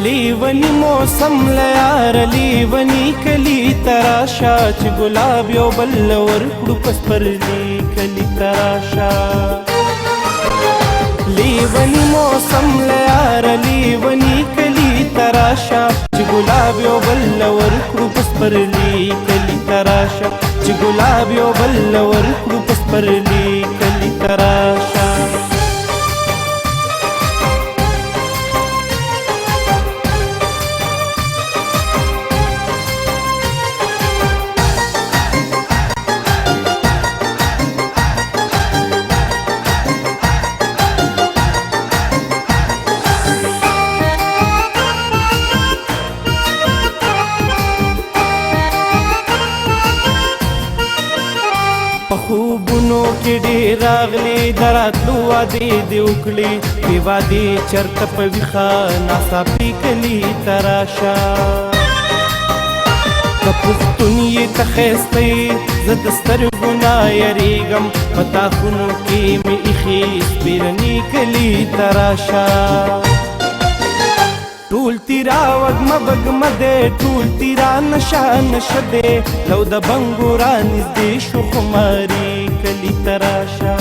لیونی موسم لیار لیونی کلی تراشا چې ګلاب یو بل ورکړو پس پرلی کلی تراشا لیونی موسم لیار لیونی کلی تراشا چې ګلاب یو بل ورکړو پس پرلی کلی تراشا چې ګلاب یو بل ورکړو پس پرلی کلی تراشا خوبونو کې ډېر راغلي دراتلو وعدې دې وکړې بې وعدې چرته په ویښه ناڅاپي کلي ته راشه که پښتون یې ته ښایسته یې زه د سترګو نه یېرېږم په تاخونو کې مې ایښې سپېرني کلي ته راشه ټول تیرا وږمه بږمه دی ټول تیرا نشه نشه دی لو د بنګو رانږدې شو خماري کلي ته راشه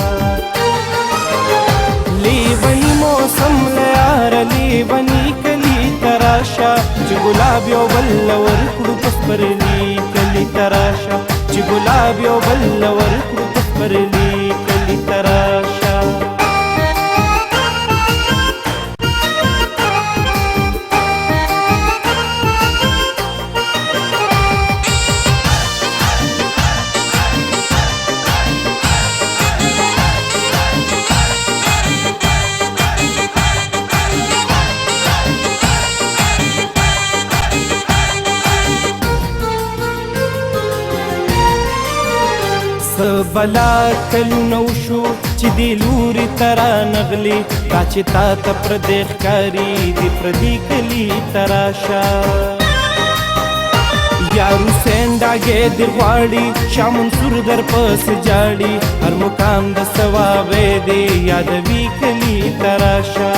لیوني موسم لیاره لیوني کلي ته راشه چې ګلاب یو بل ورکړو پس پرلي کلي ته راشه چې ګلاب یو بل ورکړو پس پرلي کلي ته راشه بلا کلونه وشو چې دې لوري ته رانغلې دا چې تا ته پردی ښکاري دې پردي کلي ته راشه یار حسین ډاګې دې غواړي شاه منصور در پسې جاړي هر مقام د ثوابې دې یادوي کلي ته راشه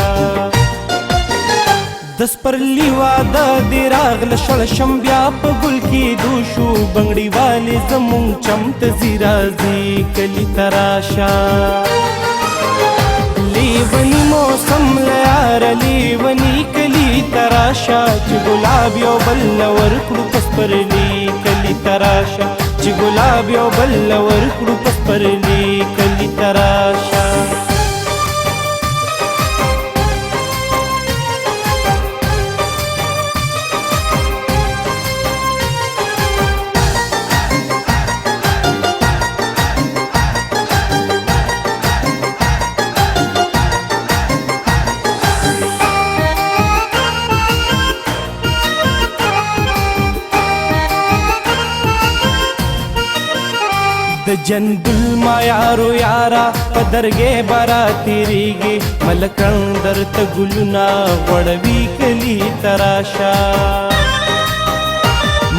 د سپرلي واده دې راغله شړشم بیا په ګل کې دوشو بنګړي والې زمونږ چمته ځي راځي کلي ته راشه لیوني موسم لیاره لیوني کلي ته راشه چې ګلاب یو بل ورکړو پس پرلي کلي ته راشه چې ګلاب یو بل ورکړو پس پرلي کلي ته راشه د جندل ما یارو یارا په درګې بارا تیریږي ملکن درته ګلونه غوړوي کلي ته راشه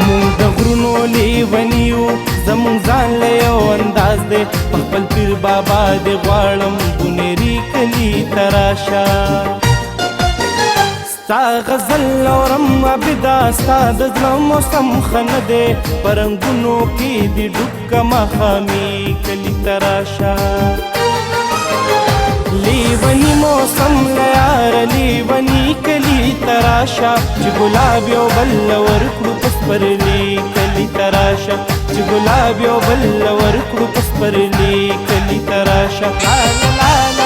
مونږ د غرونو لیونیو زمونږ ځان له یو انداز دی په خپل پیر بابا دې غواړم بونیري کلي ته راشه ستا غزل اورم عبدا ستا د زړه موسم ښه نه دی په رنګونو کې دې ډوب که ماښامي کلي ته راشه لیوني موسم لیاره لیوني کلي ته راشه چې ګلاب یو بل ورکړو پس پرلي کلي ته راشه چې ګلاب یو بل ورکړو پس پرلي کلي ته راشه لا لا لا